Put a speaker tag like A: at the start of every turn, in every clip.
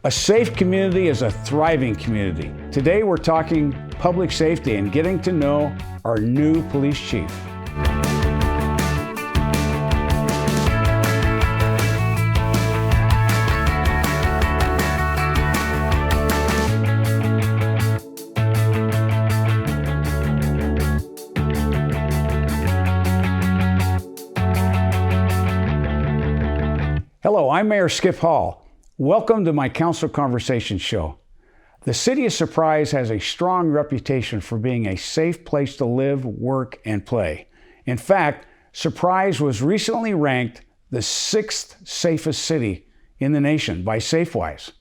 A: A safe community is a thriving community. Today we're talking public safety and getting to know our new police chief. Hello, I'm Mayor Skip Hall. Welcome to my Council Conversation show. The city of Surprise has a strong reputation for being a safe place to live, work, and play. In fact, Surprise was recently ranked the 6th safest city in the nation by Safewise.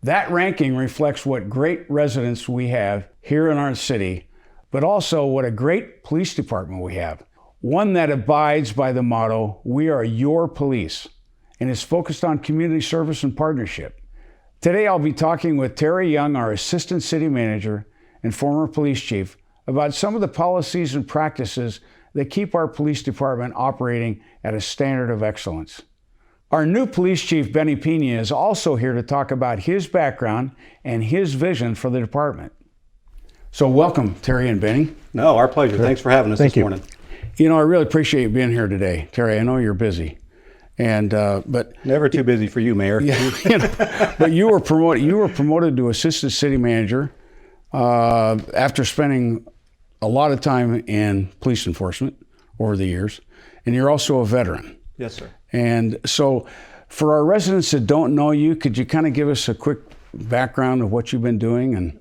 A: That ranking reflects what great residents we have here in our city, but also what a great police department we have. One that abides by the motto, "We are your police," and is focused on community service and partnership. Today I'll be talking with Terry Young, our Assistant City Manager and former police chief, about some of the policies and practices that keep our police department operating at a standard of excellence. Our new police chief, Benny Piña, is also here to talk about his background and his vision for the department. So welcome, Terry and Benny.
B: No, our pleasure. Thanks for having us this morning.
A: You know, I really appreciate you being here today. Terry, I know you're busy. But
B: never too busy for you, Mayor.
A: Yeah, but you were promoted to assistant city manager after spending a lot of time in police enforcement over the years, and you're also a veteran.
B: Yes, sir.
A: And so, for our residents that don't know you, could you kind of give us a quick background of what you've been doing? And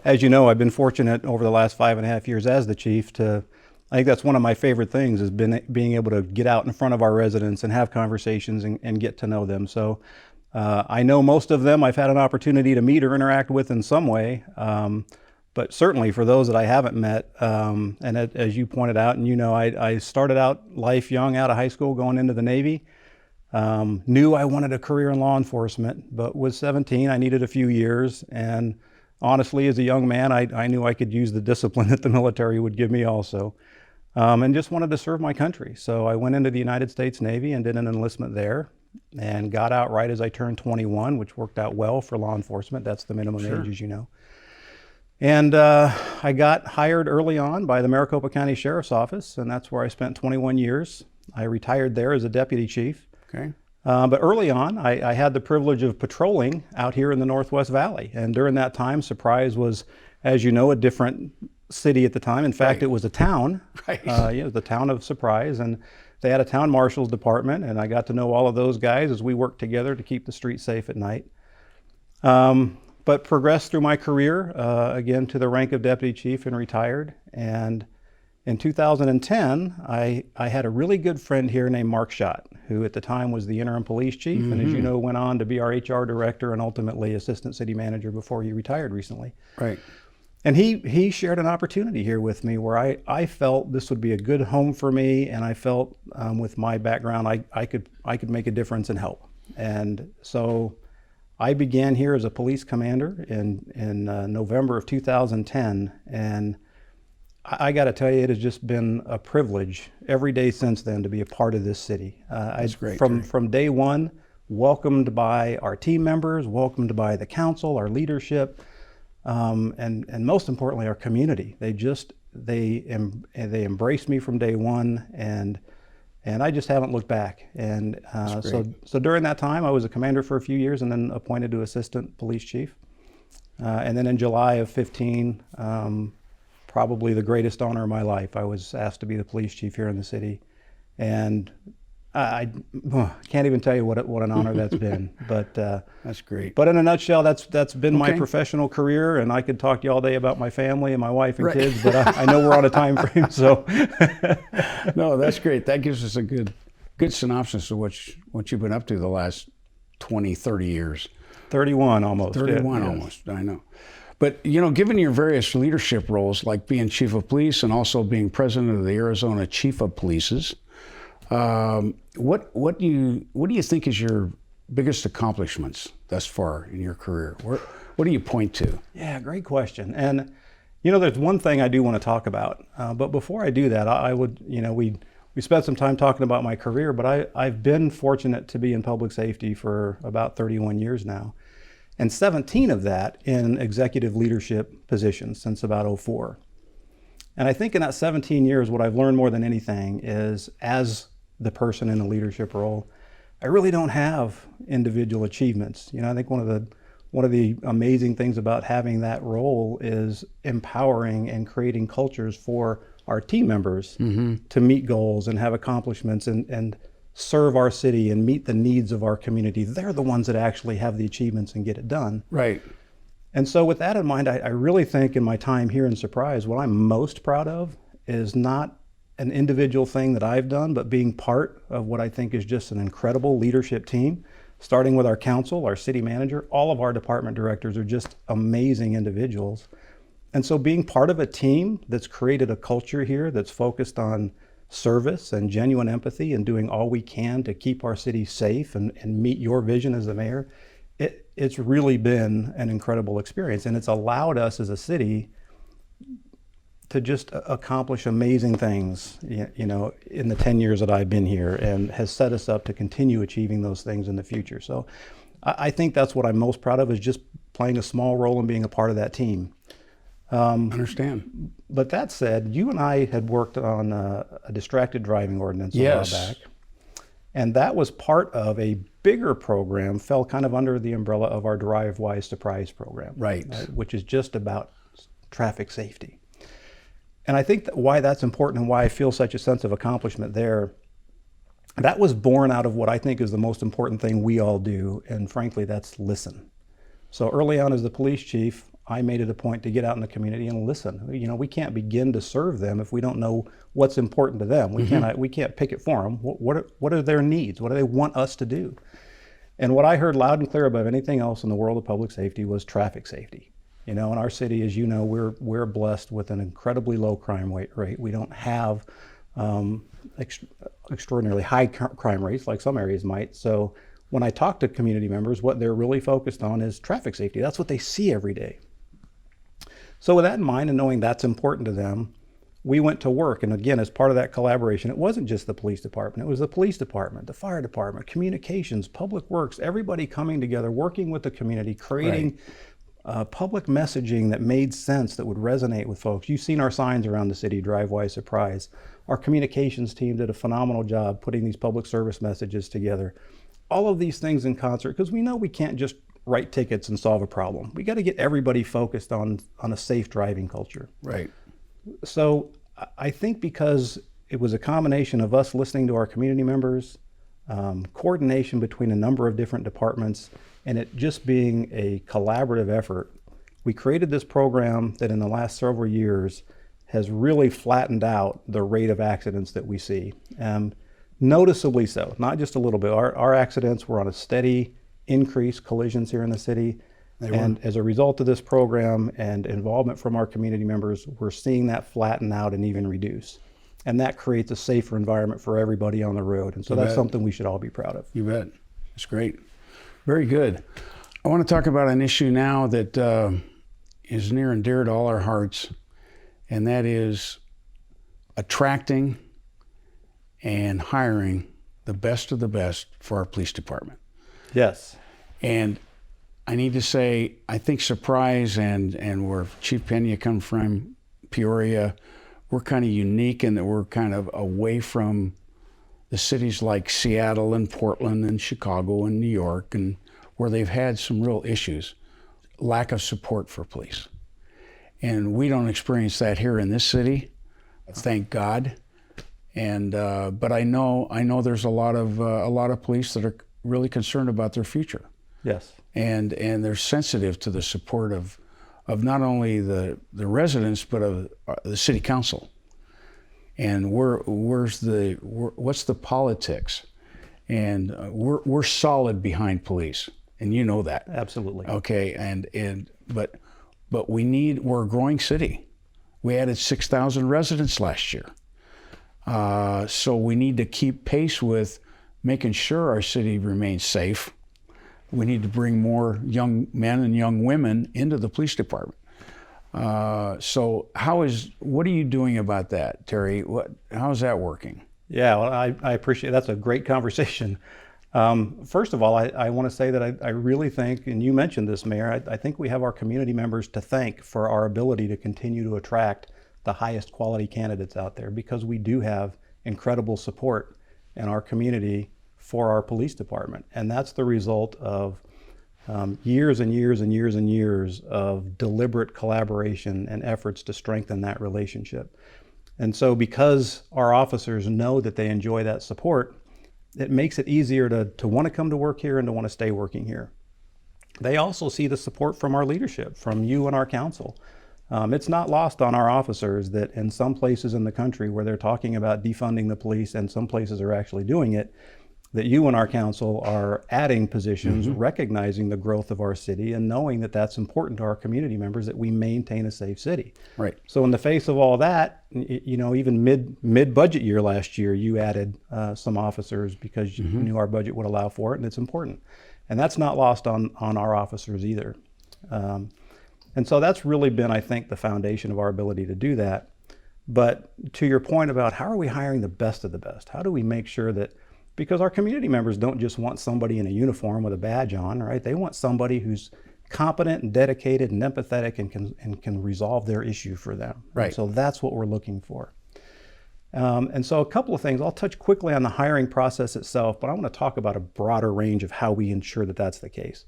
B: as you know, I've been fortunate over the last 5.5 years as the chief to. I think that's one of my favorite things is being able to get out in front of our residents and have conversations and get to know them. So I know most of them I've had an opportunity to meet or interact with in some way, but certainly for those that I haven't met, and as you pointed out, and you know, I started out life young out of high school going into the Navy, knew I wanted a career in law enforcement, but was 17, I needed a few years, and honestly, as a young man, I knew I could use the discipline that the military would give me also. And just wanted to serve my country. So I went into the United States Navy and did an enlistment there and got out right as I turned 21, which worked out well for law enforcement. That's the minimum age, as you know. And I got hired early on by the Maricopa County Sheriff's Office, and that's where I spent 21 years. I retired there as a deputy chief.
A: Okay.
B: But early on, I had the privilege of patrolling out here in the Northwest Valley. And during that time, Surprise was, as you know, a different city at the time. In fact, It was a town.
A: Right.
B: It was the town of Surprise, and they had a town marshal's department, and I got to know all of those guys as we worked together to keep the streets safe at night. But progressed through my career, again, to the rank of deputy chief and retired. And in 2010, I had a really good friend here named Mark Schott, who at the time was the interim police chief, and as you know, went on to be our HR director and ultimately assistant city manager before he retired recently.
A: Right.
B: And he shared an opportunity here with me where I felt this would be a good home for me, and I felt with my background I could make a difference and help. And so I began here as a police commander in November of 2010, and I got to tell you, it has just been a privilege every day since then to be a part of this city.
A: That's great.
B: From day one, welcomed by our team members, welcomed by the council, our leadership. And most importantly, our community. They embraced me from day one, and I just haven't looked back. And so during that time, I was a commander for a few years, and then appointed to assistant police chief. And then in July of 15, probably the greatest honor of my life, I was asked to be the police chief here in the city, and I can't even tell you what an honor that's been, but
A: that's great.
B: But in a nutshell, that's been my professional career, and I could talk to you all day about my family and my wife and kids, but I know we're on a time frame, so.
A: No, that's great. That gives us a good synopsis of what you've been up to the last 20, 30 years.
B: 31 almost.
A: 31 almost, I know. But, you know, given your various leadership roles, like being chief of police and also being president of the Arizona Chief of Polices, what do you think is your biggest accomplishments thus far in your career? What do you point to?
B: Yeah, great question. And you know, there's one thing I do want to talk about, but before I do that, I would, you know, we spent some time talking about my career, but I've been fortunate to be in public safety for about 31 years now. and 17 of that in executive leadership positions since about '04. And I think in that 17 years, what I've learned more than anything is, as the person in a leadership role, I really don't have individual achievements. I think one of the amazing things about having that role is empowering and creating cultures for our team members to meet goals and have accomplishments and serve our city and meet the needs of our community. They're the ones that actually have the achievements and get it done.
A: Right.
B: And so with that in mind, I really think in my time here in Surprise, what I'm most proud of is not an individual thing that I've done, but being part of what I think is just an incredible leadership team, starting with our council, our city manager. All of our department directors are just amazing individuals. And so being part of a team that's created a culture here that's focused on service and genuine empathy and doing all we can to keep our city safe and meet your vision as the mayor, it's really been an incredible experience. And it's allowed us as a city to just accomplish amazing things, in the 10 years that I've been here, and has set us up to continue achieving those things in the future. So I think that's what I'm most proud of, is just playing a small role in being a part of that team.
A: Understand.
B: But that said, you and I had worked on a distracted driving ordinance a while back. And that was part of a bigger program, fell kind of under the umbrella of our Drive-Wise Surprise program.
A: Right.
B: Which is just about traffic safety. And I think why that's important and why I feel such a sense of accomplishment there, that was born out of what I think is the most important thing we all do. And frankly, that's listen. So early on as the police chief, I made it a point to get out in the community and listen. We can't begin to serve them if we don't know what's important to them. We can't pick it for them. What are their needs? What do they want us to do? And what I heard loud and clear above anything else in the world of public safety was traffic safety. In our city, as you know, we're blessed with an incredibly low crime rate. We don't have extraordinarily high crime rates like some areas might. So when I talk to community members, what they're really focused on is traffic safety. That's what they see every day. So with that in mind, and knowing that's important to them, we went to work. And again, as part of that collaboration, it wasn't just the police department. It was the police department, the fire department, communications, public works, everybody coming together, working with the community, creating public messaging that made sense, that would resonate with folks. You've seen our signs around the city, Drive-Wise Surprise. Our communications team did a phenomenal job putting these public service messages together. All of these things in concert, because we know we can't just write tickets and solve a problem. We got to get everybody focused on a safe driving culture.
A: Right.
B: So I think because it was a combination of us listening to our community members, coordination between a number of different departments, and it just being a collaborative effort, we created this program that in the last several years has really flattened out the rate of accidents that we see. Noticeably so, not just a little bit. Our accidents were on a steady increase, collisions here in the city. And as a result of this program and involvement from our community members, we're seeing that flatten out and even reduce. And that creates a safer environment for everybody on the road. And so that's something we should all be proud of.
A: You bet. That's great. Very good. I want to talk about an issue now that is near and dear to all our hearts, and that is attracting and hiring the best of the best for our police department.
B: Yes.
A: And I need to say, I think Surprise and where Chief Piña comes from, Peoria, we're kind of unique in that we're kind of away from the cities like Seattle and Portland and Chicago and New York, and where they've had some real issues, lack of support for police. And we don't experience that here in this city, thank God. And but I know there's a lot of police that are really concerned about their future.
B: Yes. And
A: they're sensitive to the support of not only the residents, but of the city council. And what's the politics? And we're solid behind police, and you know that.
B: Absolutely.
A: Okay, but we're a growing city. We added 6,000 residents last year. So we need to keep pace with making sure our city remains safe. We need to bring more young men and young women into the police department. So what are you doing about that, Terry? How's that working?
B: Yeah, well, I appreciate, that's a great conversation. First of all, I want to say that I really think, and you mentioned this, Mayor, I think we have our community members to thank for our ability to continue to attract the highest quality candidates out there, because we do have incredible support in our community for our police department. And that's the result of years and years and years and years of deliberate collaboration and efforts to strengthen that relationship. And so because our officers know that they enjoy that support, it makes it easier to want to come to work here and to want to stay working here. They also see the support from our leadership, from you and our council. It's not lost on our officers that in some places in the country where they're talking about defunding the police, and some places are actually doing it, that you and our council are adding positions, recognizing the growth of our city and knowing that that's important to our community members, that we maintain a safe city.
A: Right.
B: So in the face of all that, you know, even mid-budget year last year, you added some officers because you knew our budget would allow for it, and it's important. And that's not lost on our officers either. And so that's really been, I think, the foundation of our ability to do that. But to your point about how are we hiring the best of the best? How do we make sure that, because our community members don't just want somebody in a uniform with a badge on, right? They want somebody who's competent and dedicated and empathetic and can resolve their issue for them.
A: Right.
B: And so that's what we're looking for. And so a couple of things, I'll touch quickly on the hiring process itself, but I want to talk about a broader range of how we ensure that that's the case.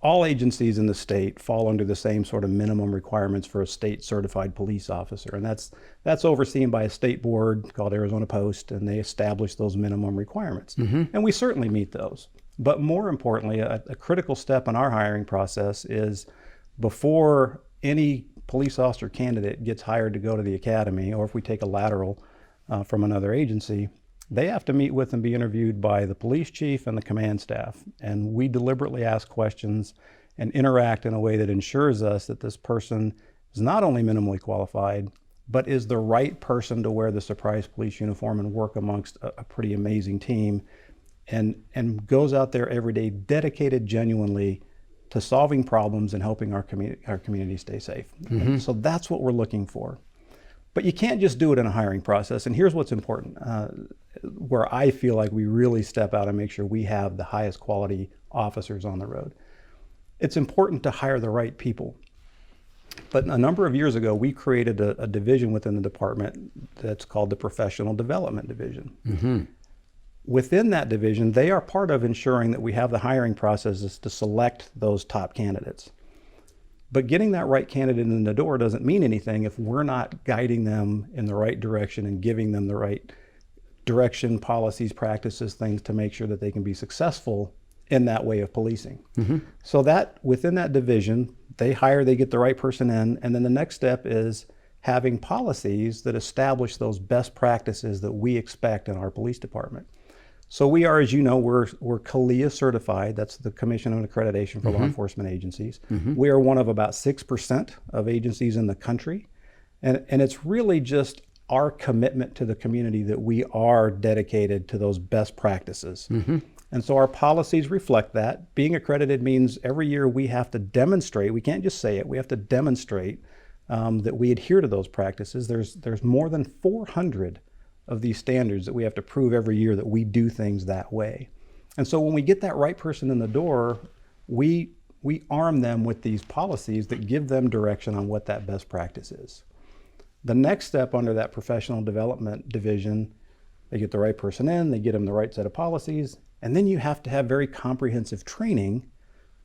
B: All agencies in the state fall under the same sort of minimum requirements for a state certified police officer, and that's overseen by a state board called Arizona Post, and they establish those minimum requirements. And we certainly meet those. But more importantly, a critical step in our hiring process is before any police officer candidate gets hired to go to the academy, or if we take a lateral from another agency, they have to meet with and be interviewed by the police chief and the command staff. And we deliberately ask questions and interact in a way that ensures us that this person is not only minimally qualified, but is the right person to wear the surprise police uniform and work amongst a pretty amazing team, and goes out there every day dedicated genuinely to solving problems and helping our community stay safe. And so that's what we're looking for. But you can't just do it in a hiring process. And here's what's important, where I feel like we really step out and make sure we have the highest quality officers on the road. It's important to hire the right people. But a number of years ago, we created a division within the department that's called the Professional Development Division. Within that division, they are part of ensuring that we have the hiring processes to select those top candidates. But getting that right candidate in the door doesn't mean anything if we're not guiding them in the right direction and giving them the right direction, policies, practices, things to make sure that they can be successful in that way of policing. So that within that division, they get the right person in, and then the next step is having policies that establish those best practices that we expect in our police department. So we are, as you know, we're CALEA certified. That's the Commission on Accreditation for Law Enforcement Agencies. We are one of about 6% of agencies in the country. And it's really just our commitment to the community that we are dedicated to those best practices. And so our policies reflect that. Being accredited means every year we have to demonstrate, we can't just say it, we have to demonstrate that we adhere to those practices. There's more than 400 of these standards that we have to prove every year that we do things that way. And so when we get that right person in the door, we arm them with these policies that give them direction on what that best practice is. The next step under that professional development division, they get the right person in, they get them the right set of policies, and then you have to have very comprehensive training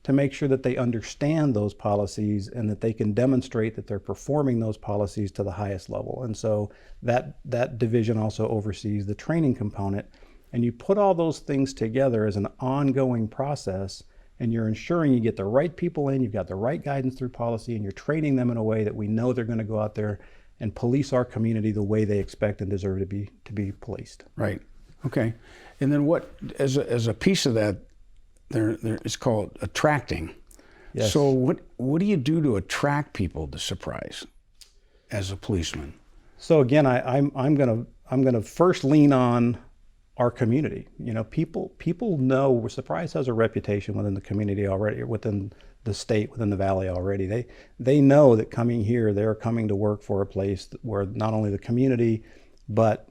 B: to make sure that they understand those policies and that they can demonstrate that they're performing those policies to the highest level. And so that division also oversees the training component. And you put all those things together as an ongoing process, and you're ensuring you get the right people in, you've got the right guidance through policy, and you're training them in a way that we know they're going to go out there and police our community the way they expect and deserve to be policed.
A: Right. Okay. And then what, as a piece of that, there it's called attracting.
B: Yes.
A: So what do you do to attract people to Surprise as a policeman?
B: So again, I'm gonna first lean on our community. You know, people know Surprise has a reputation within the community already, within the state, within the valley already. They know that coming here, they're coming to work for a place where not only the community, but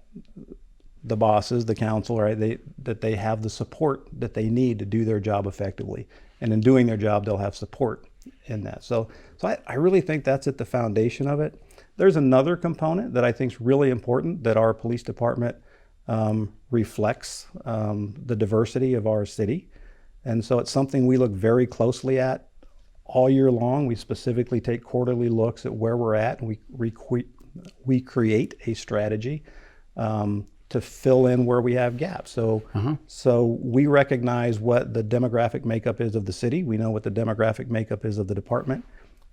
B: the bosses, the council, right? That they have the support that they need to do their job effectively, and in doing their job, they'll have support in that. So I really think that's at the foundation of it. There's another component that I think is really important, that our police department reflects the diversity of our city, and so it's something we look very closely at all year long. We specifically take quarterly looks at where we're at, and we create a strategy to fill in where we have gaps. So we recognize what the demographic makeup is of the city. We know what the demographic makeup is of the department.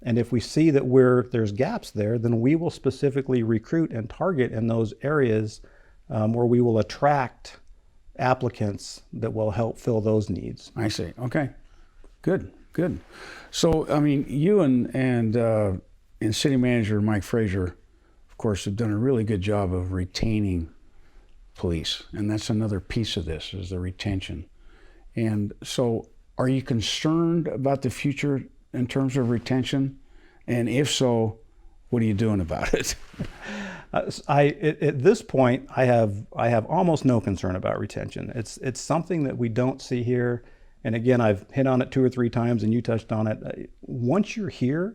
B: And if we see that there's gaps there, then we will specifically recruit and target in those areas where we will attract applicants that will help fill those needs.
A: I see. Okay. Good. So, I mean, you and City Manager Mike Frazier, of course, have done a really good job of retaining police, and that's another piece of this, is the retention. And so, are you concerned about the future in terms of retention? And if so, what are you doing about it?
B: At this point, I have almost no concern about retention. It's something that we don't see here. And again, I've hit on it 2 or 3 times, and you touched on it. Once you're here,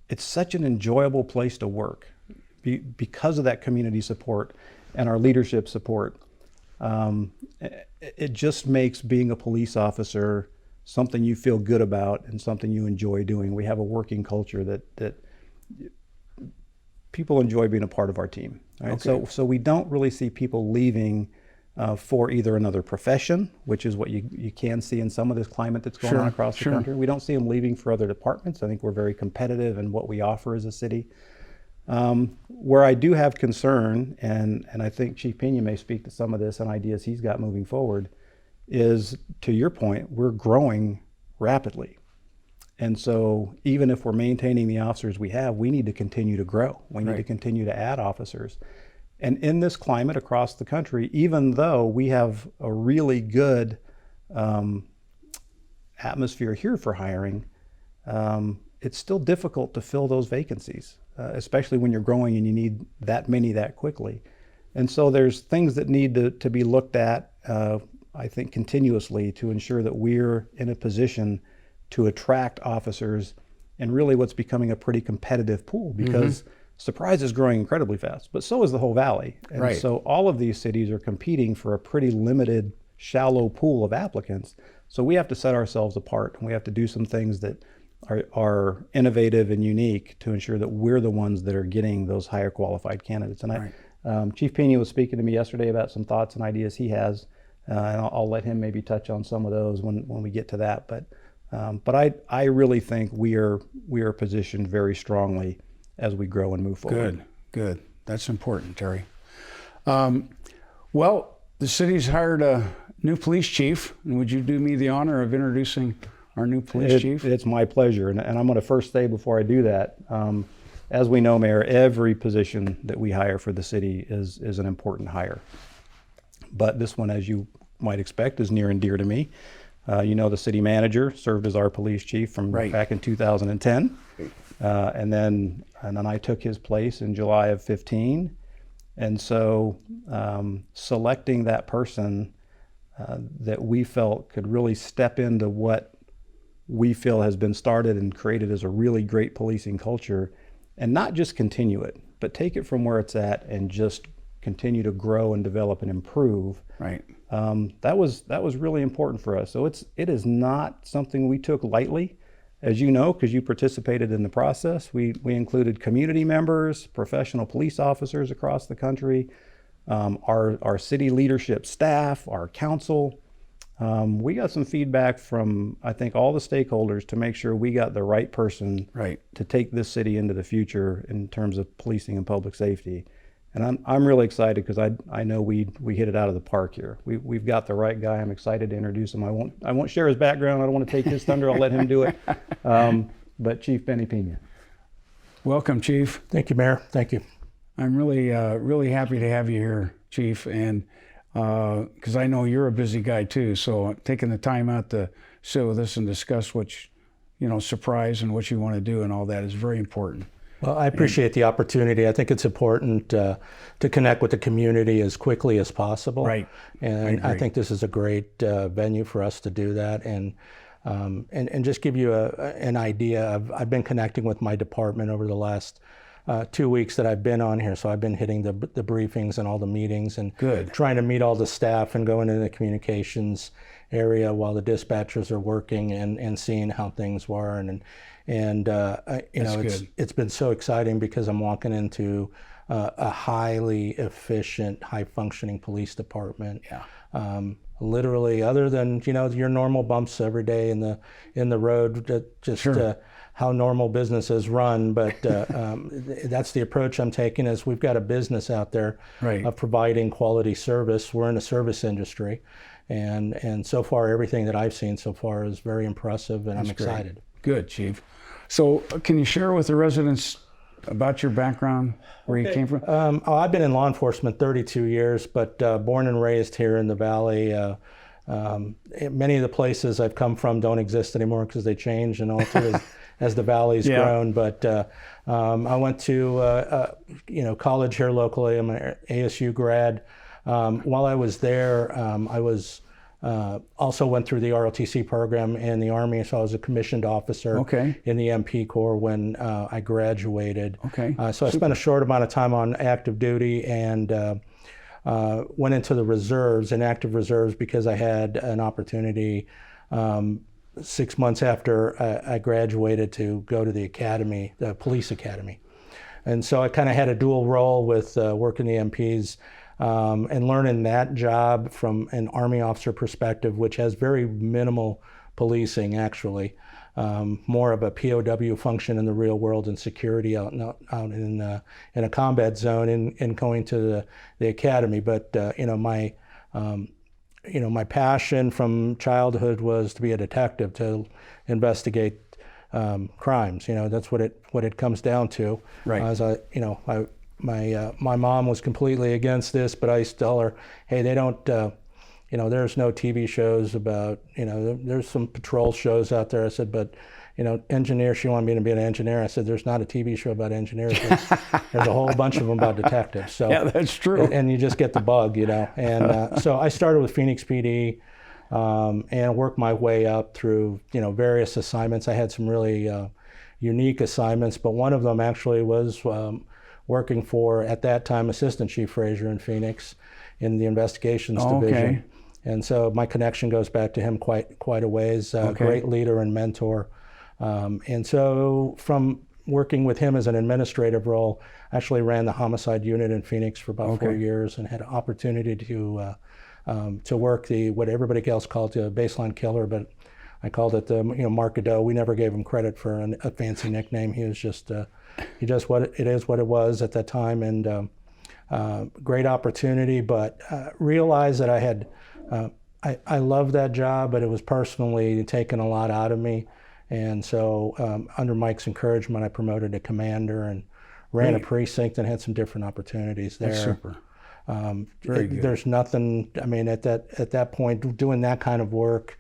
B: it's such an enjoyable place to work because of that community support and our leadership support. It just makes being a police officer something you feel good about and something you enjoy doing. We have a working culture that people enjoy being a part of our team. Right?
A: Okay.
B: So we don't really see people leaving for either another profession, which is what you can see in some of this climate that's going on across the country. We don't see them leaving for other departments. I think we're very competitive in what we offer as a city. Where I do have concern, and I think Chief Piña may speak to some of this and ideas he's got moving forward, is, to your point, we're growing rapidly. And so even if we're maintaining the officers we have, we need to continue to grow. We need to continue to add officers. And in this climate across the country, even though we have a really good atmosphere here for hiring, it's still difficult to fill those vacancies, especially when you're growing and you need that many that quickly. And so there's things that need to be looked at, I think, continuously to ensure that we're in a position to attract officers in really what's becoming a pretty competitive pool, because Surprise is growing incredibly fast, but so is the whole valley. And so all of these cities are competing for a pretty limited, shallow pool of applicants. So we have to set ourselves apart, and we have to do some things that are innovative and unique to ensure that we're the ones that are getting those higher qualified candidates. And Chief Piña was speaking to me yesterday about some thoughts and ideas he has, and I'll let him maybe touch on some of those when we get to that. But I really think we are positioned very strongly as we grow and move forward.
A: Good. That's important, Terry. Well, the city's hired a new police chief, and would you do me the honor of introducing our new police chief?
B: It's my pleasure, and I'm going to first say before I do that, as we know, Mayor, every position that we hire for the city is an important hire. But this one, as you might expect, is near and dear to me. The city manager served as our police chief from back in 2010. And then I took his place in July of 15. And so selecting that person that we felt could really step into what we feel has been started and created as a really great policing culture, and not just continue it, but take it from where it's at and just continue to grow and develop and improve. That was really important for us. So it is not something we took lightly. As you know, because you participated in the process, we included community members, professional police officers across the country, our city leadership staff, our council. We got some feedback from, I think, all the stakeholders to make sure we got the right person to take this city into the future in terms of policing and public safety. And I'm really excited because I know we hit it out of the park here. We've got the right guy. I'm excited to introduce him. I won't share his background. I don't want to take his thunder. I'll let him do it. But Chief Benny Piña.
A: Welcome, Chief.
C: Thank you, Mayor. Thank you.
A: I'm really happy to have you here, Chief, and because I know you're a busy guy too. So taking the time out to sit with us and discuss what surprise and what you want to do and all that is very important.
C: Well, I appreciate the opportunity. I think it's important to connect with the community as quickly as possible.
A: Right.
C: And I think this is a great venue for us to do that. And just give you an idea, I've been connecting with my department over the last 2 weeks that I've been on here. So I've been hitting the briefings and all the meetings and trying to meet all the staff and going into the communications area while the dispatchers are working and seeing how things were. It's been so exciting because I'm walking into a highly efficient, high-functioning police department.
A: Yeah.
C: Literally, other than your normal bumps every day in the road, how normal business is run. But that's the approach I'm taking. Is we've got a business out there of providing quality service. We're in a service industry, and so far everything that I've seen so far is very impressive, and I'm excited.
A: Good, Chief. So can you share with the residents about your background, where you came from?
C: I've been in law enforcement 32 years, but born and raised here in the Valley. Many of the places I've come from don't exist anymore because they changed and altered as the Valley's grown. But I went to college here locally. I'm an ASU grad. While I was there, I was also went through the ROTC program in the Army, so I was a commissioned officer in the MP Corps when I graduated. So I spent a short amount of time on active duty and went into the reserves and active reserves because I had an opportunity 6 months after I graduated to go to the academy, the police academy. And so I kind of had a dual role with working the MPs. And learning that job from an Army officer perspective, which has very minimal policing, actually, more of a POW function in the real world and security out in a combat zone in going to the academy. But my passion from childhood was to be a detective, to investigate crimes. That's what it comes down to. As my mom was completely against this, but I used to tell her, hey, they don't, there's no TV shows about, there's some patrol shows out there. I said, but, engineer, she wanted me to be an engineer. I said, there's not a TV show about engineers. There's a whole bunch of them about detectives. So
A: yeah, that's true.
C: And you just get the bug, And so I started with Phoenix PD and worked my way up through, various assignments. I had some really unique assignments, but one of them actually was working for, at that time, Assistant Chief Frazier in Phoenix in the investigations division. And so my connection goes back to him quite a ways, great leader and mentor. And so from working with him as an administrative role, I actually ran the homicide unit in Phoenix for about 4 years and had an opportunity to work what everybody else called the baseline killer, but I called it the Mark Godot. We never gave him credit for a fancy nickname. He was just what it was at that time, and great opportunity. But realized that I had I loved that job, but it was personally taking a lot out of me. And so under Mike's encouragement, I promoted to commander and ran a precinct and had some different opportunities there.
A: That's super. Very good.
C: There's nothing. I mean, at that point, doing that kind of work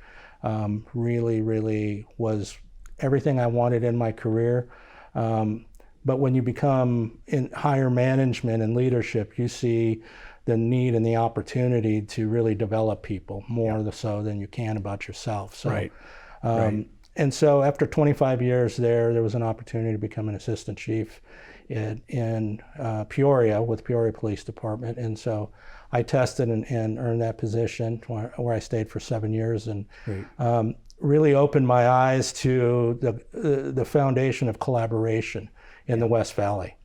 C: really was everything I wanted in my career. But when you become in higher management and leadership, you see the need and the opportunity to really develop people more so than you can about yourself. So, and so after 25 years there was an opportunity to become an assistant chief in Peoria with Peoria Police Department. And so I tested and earned that position where I stayed for 7 years and really opened my eyes to the foundation of collaboration in the West Valley.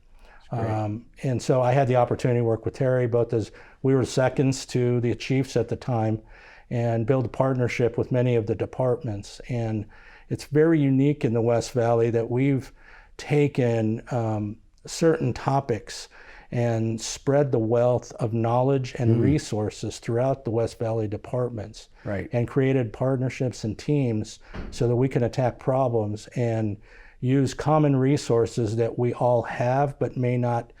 C: And so I had the opportunity to work with Terry, both as we were seconds to the chiefs at the time, and build a partnership with many of the departments. And it's very unique in the West Valley that we've taken certain topics and spread the wealth of knowledge and resources throughout the West Valley departments, and created partnerships and teams so that we can attack problems and use common resources that we all have but may not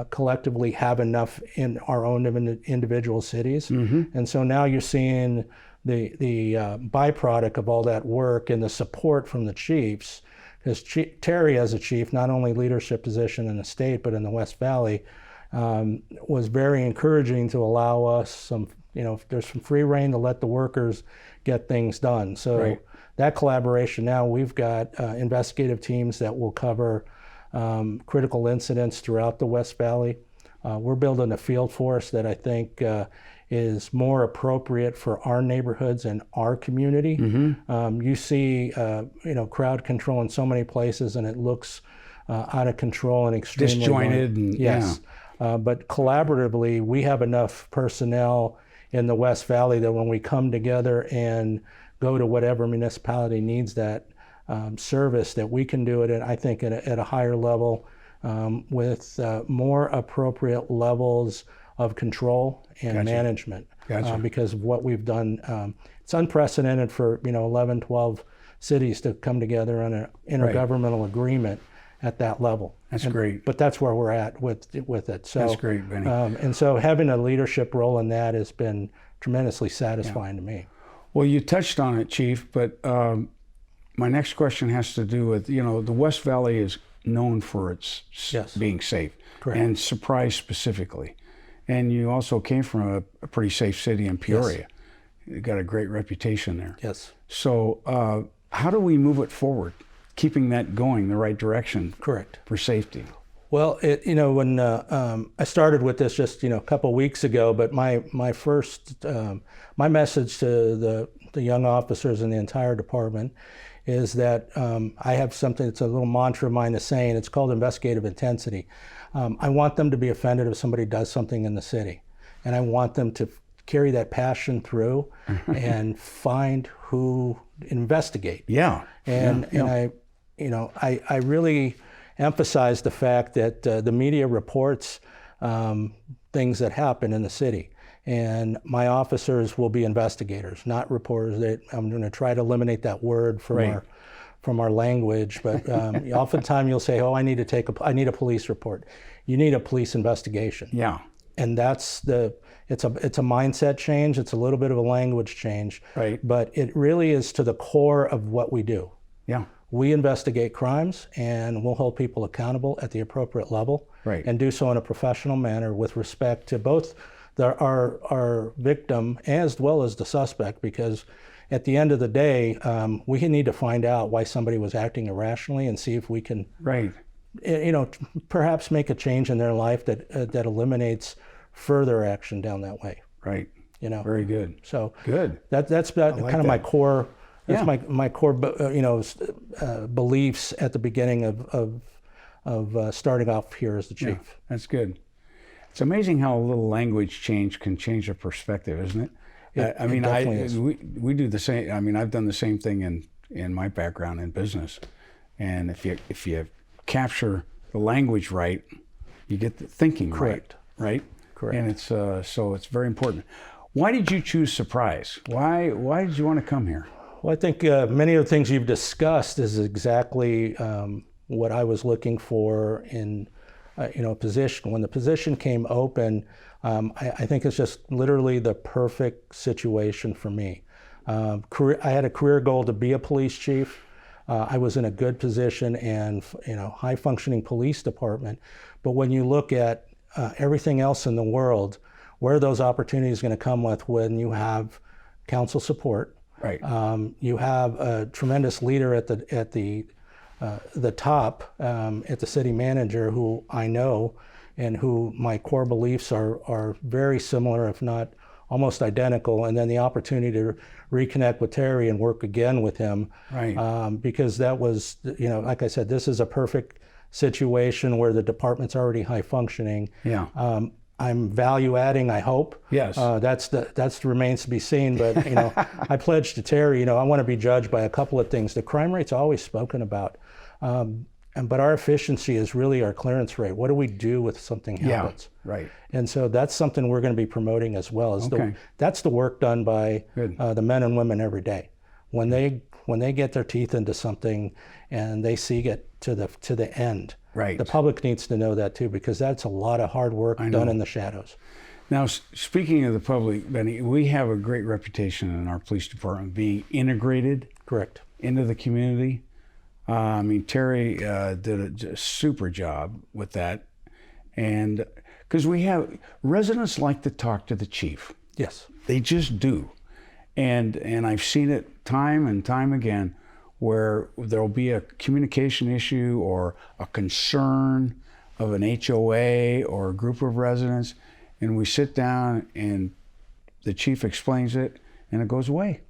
C: collectively have enough in our own individual cities. And so now you're seeing the byproduct of all that work and the support from the chiefs because Terry, as a chief, not only leadership position in the state but in the West Valley, was very encouraging to allow us some, there's some free rein to let the workers get things done. So that collaboration, now we've got investigative teams that will cover critical incidents throughout the West Valley. We're building a field force that I think is more appropriate for our neighborhoods and our community. You see, crowd control in so many places, and it looks out of control and extremely
A: disjointed.
C: Yes, but collaboratively, we have enough personnel in the West Valley that when we come together and go to whatever municipality needs that service, that we can do it, I think, at a higher level with more appropriate levels of control and management. Because of what we've done. It's unprecedented for 11, 12 cities to come together on an intergovernmental agreement at that level.
A: That's great.
C: But that's where we're at with it. So
A: that's great, Benny.
C: And so having a leadership role in that has been tremendously satisfying to me.
A: Well, you touched on it, Chief, but my next question has to do with, the West Valley is known for its being safe.
C: Correct.
A: And Surprise specifically. And you also came from a pretty safe city in Peoria. You got a great reputation there.
C: Yes.
A: So how do we move it forward, keeping that going the right direction?
C: Correct.
A: For safety.
C: Well, when I started with this just a couple weeks ago, but my first my message to the young officers in the entire department is that I have something that's a little mantra of mine, is saying it's called investigative intensity. I want them to be offended if somebody does something in the city, and I want them to carry that passion through and find who investigate. And I really emphasize the fact that the media reports things that happen in the city, and my officers will be investigators, not reporters. I'm going to try to eliminate that word from our language, but oftentimes you'll say, "Oh, I need a police report." You need a police investigation.
A: Yeah.
C: And it's a mindset change. It's a little bit of a language change.
A: Right.
C: But it really is to the core of what we do.
A: Yeah.
C: We investigate crimes, and we'll hold people accountable at the appropriate level.
A: Right.
C: And do so in a professional manner with respect to both our victim as well as the suspect, because at the end of the day, we need to find out why somebody was acting irrationally and see if we can, perhaps make a change in their life that eliminates further action down that way.
A: Right. Very good.
C: So
A: good.
C: That's kind of my core. That's my core, beliefs at the beginning of starting off here as the chief.
A: Yeah, that's good. It's amazing how a little language change can change a perspective, isn't it? We do the same. I mean, I've done the same thing in my background in business, and if you capture the language right, you get the thinking right.
C: Correct.
A: And it's so it's very important. Why did you choose Surprise? Why did you want to come here?
C: Well, I think many of the things you've discussed is exactly what I was looking for in a position. When the position came open, I think it's just literally the perfect situation for me. I had a career goal to be a police chief. I was in a good position and high functioning police department. But when you look at everything else in the world, where are those opportunities going to come with when you have council support?
A: Right.
C: You have a tremendous leader at the top, at the city manager, who I know and who my core beliefs are very similar, if not almost identical, and then the opportunity to reconnect with Terry and work again with him.
A: Right.
C: Because that was, like I said, this is a perfect situation where the department's already high functioning.
A: Yeah.
C: I'm value adding, I hope.
A: Yes.
C: That's remains to be seen. But I pledged to Terry, I want to be judged by a couple of things. The crime rate's always spoken about, but our efficiency is really our clearance rate. What do we do with something happens?
A: Yeah. Right.
C: And so that's something we're going to be promoting as well. That's the work done by the men and women every day. When they get their teeth into something and they see it to the end.
A: Right.
C: The public needs to know that too, because that's a lot of hard work done in the shadows.
A: Now, speaking of the public, Benny, we have a great reputation in our police department being integrated.
C: Correct.
A: Into the community. I mean, Terry did a super job with that. And because we have residents like to talk to the chief.
C: Yes.
A: They just do. And I've seen it time and time again where there'll be a communication issue or a concern of an HOA or a group of residents, and we sit down and the chief explains it and it goes away.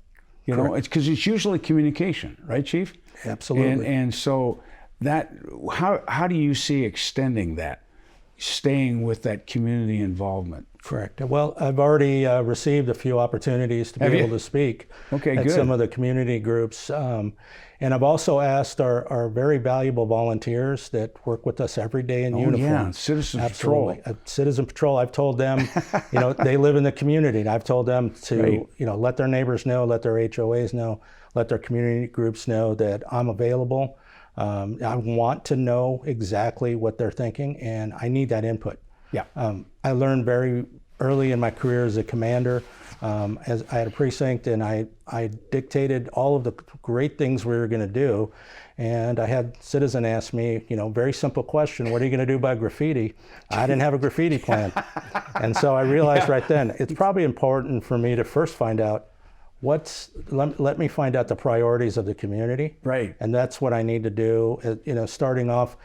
A: You know, it's because it's usually communication, right, Chief?
C: Absolutely.
A: And so that, how do you see extending that, staying with that community involvement?
C: Correct. Well, I've already received a few opportunities to be able to speak at some of the community groups. And I've also asked our very valuable volunteers that work with us every day in uniform.
A: Yeah, Citizen Patrol.
C: Citizen Patrol, I've told them, you know, they live in the community, and I've told them to, you know, let their neighbors know, let their HOAs know, let their community groups know that I'm available. I want to know exactly what they're thinking, and I need that input.
A: Yeah.
C: I learned very early in my career as a commander, as I had a precinct, and I dictated all of the great things we were going to do. And I had a citizen ask me, you know, very simple question: what are you going to do about graffiti? I didn't have a graffiti plan. And so I realized right then, it's probably important for me to first find out let me find out the priorities of the community.
A: Right.
C: And that's what I need to do. You know, starting off,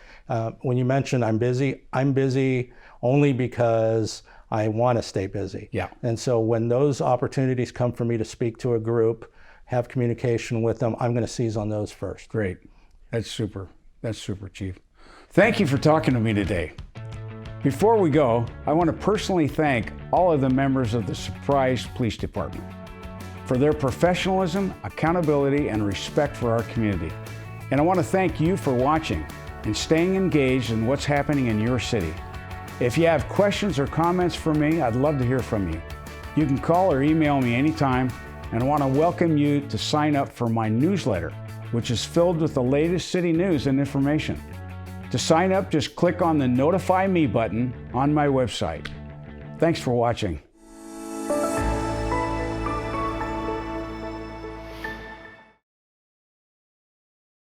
C: when you mentioned I'm busy only because I want to stay busy.
A: Yeah.
C: And so when those opportunities come for me to speak to a group, have communication with them, I'm going to seize on those first.
A: Great. That's super. That's super, Chief. Thank you for talking to me today. Before we go, I want to personally thank all of the members of the Surprise Police Department for their professionalism, accountability, and respect for our community. And I want to thank you for watching and staying engaged in what's happening in your city. If you have questions or comments for me, I'd love to hear from you. You can call or email me anytime, and I want to welcome you to sign up for my newsletter, which is filled with the latest city news and information. To sign up, just click on the Notify Me button on my website. Thanks for watching.